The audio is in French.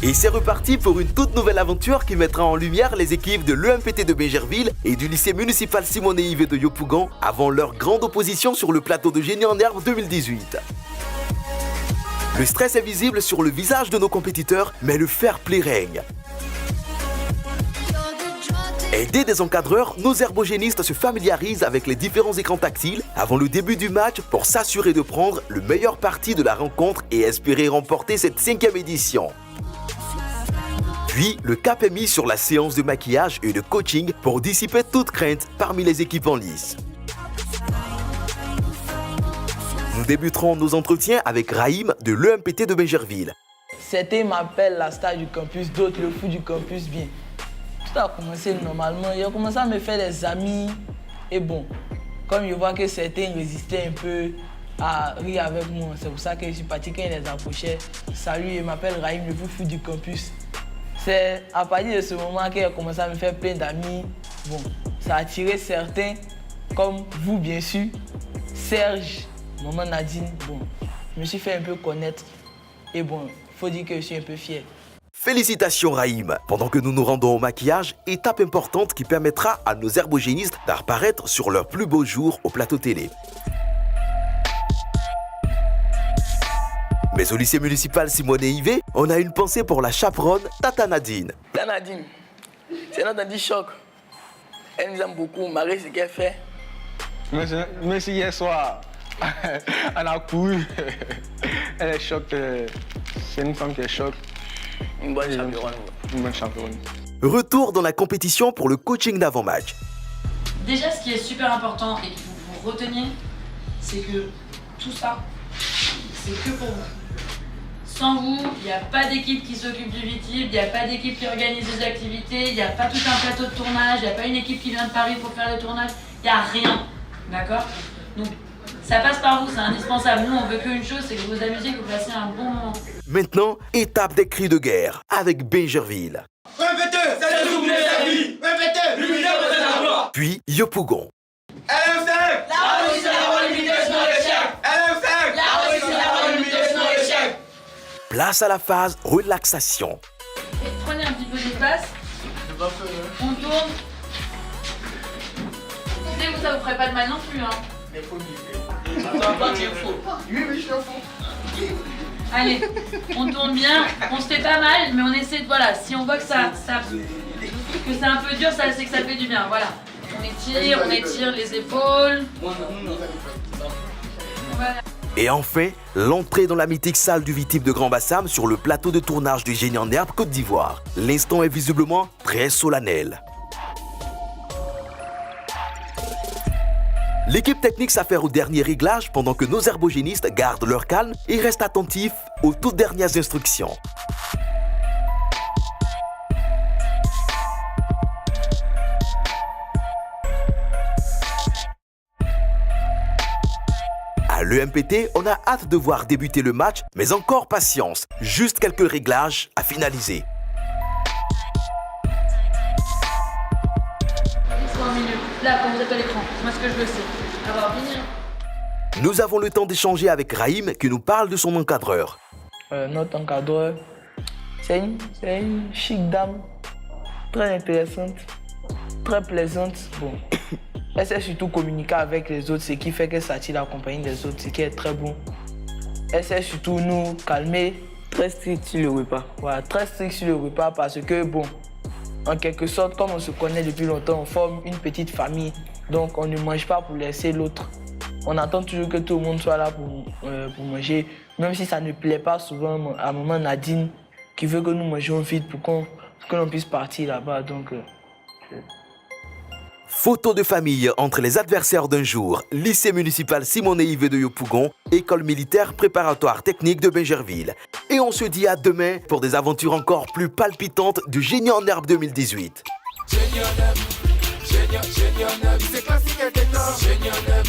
Et c'est reparti pour une toute nouvelle aventure qui mettra en lumière les équipes de l'EMPT de Bingerville et du lycée municipal Simone Yves de Yopougon avant leur grande opposition sur le plateau de Génie en Herbe 2018. Le stress est visible sur le visage de nos compétiteurs, mais le fair play règne. Aidés des encadreurs, nos herbogénistes se familiarisent avec les différents écrans tactiles avant le début du match pour s'assurer de prendre le meilleur parti de la rencontre et espérer remporter cette 5e édition. Puis, le cap est mis sur la séance de maquillage et de coaching pour dissiper toute crainte parmi les équipes en lice. Nous débuterons nos entretiens avec Raïm de l'EMPT de Bingerville. Certains m'appellent la star du campus, d'autres le fou du campus bien. Tout a commencé normalement, j'ai commencé à me faire des amis. Et bon, comme je vois que certains résistaient un peu à rire avec moi, c'est pour ça que je suis parti quand ils les approchaient. Salut, je m'appelle Raïm, le fou du campus. C'est à partir de ce moment que j'ai commencé à me faire plein d'amis. Bon, ça a attiré certains, comme vous bien sûr, Serge, maman Nadine. Bon, je me suis fait un peu connaître. Et bon, faut dire que je suis un peu fier. Félicitations Raïm. Pendant que nous nous rendons au maquillage, étape importante qui permettra à nos herbogénistes d'apparaître sur leur plus beau jour au plateau télé. Mais au lycée municipal Simone Yves, on a une pensée pour la chaperonne Tata Nadine. Tata Nadine, c'est notre anti-choc. Elle nous aime beaucoup, Marie, ce qu'elle fait. Merci hier soir. Elle a couru. Elle est choc. C'est une femme qui est choc. Une bonne chaperonne. Une bonne chaperonne. Retour dans la compétition pour le coaching d'avant-match. Déjà, ce qui est super important et qu'il faut que vous reteniez, c'est que tout ça, c'est que pour vous. Sans vous, il n'y a pas d'équipe qui s'occupe du VTIP, il n'y a pas d'équipe qui organise des activités, il n'y a pas tout un plateau de tournage, il n'y a pas une équipe qui vient de Paris pour faire le tournage, il n'y a rien, d'accord? Donc, ça passe par vous, c'est indispensable. Nous, on veut qu'une chose, c'est que vous vous amusiez, que vous passiez un bon moment. Maintenant, étape des cris de guerre avec Bingerville. Répétez, c'est le double de sa vie. Répétez, l'unité de sa gloire. Puis Yopougon. LM5, la réussite, la limité, sinon l'échec. LM5, la réussite, la limité, sinon l'échec. Place à la phase relaxation. Et prenez un petit peu d'espace. On tourne. Écoutez, vous, ça vous ferait pas de mal non plus, hein. Allez, on tourne bien, on se fait pas mal, mais on essaie de, voilà, si on voit que que c'est un peu dur, ça c'est que ça fait du bien, voilà. On étire les épaules. Voilà. Et enfin, l'entrée dans la mythique salle du VTIP de Grand Bassam sur le plateau de tournage du Génie en Herbe Côte d'Ivoire. L'instant est visiblement très solennel. L'équipe technique s'affaire au dernier réglage pendant que nos herbogénistes gardent leur calme et restent attentifs aux toutes dernières instructions. À l'EMPT, on a hâte de voir débuter le match, mais encore patience, juste quelques réglages à finaliser. Au milieu, là, quand vous êtes à l'écran, moi ce que je le sais. Alors, venir. Nous avons le temps d'échanger avec Raïm qui nous parle de son encadreur. Notre encadreur, c'est une chic dame, très intéressante, très plaisante. Bon, elle sait surtout communiquer avec les autres, ce qui fait qu'elle s'attire la compagnie des autres, ce qui est très bon. Elle sait surtout nous calmer. Très strict sur le repas. Voilà, très strict sur le repas parce que, bon, en quelque sorte, comme on se connaît depuis longtemps, on forme une petite famille. Donc, on ne mange pas pour laisser l'autre. On attend toujours que tout le monde soit là pour manger, même si ça ne plaît pas souvent à maman Nadine, qui veut que nous mangions vite pour que l'on puisse partir là-bas. Donc, Photo de famille entre les adversaires d'un jour, lycée municipal Simone Yves de Yopougon, école militaire préparatoire technique de Bingerville. Et on se dit à demain pour des aventures encore plus palpitantes du Génie en Herbe 2018. Génie en Herbe, c'est classique et décor. Génie en Herbe.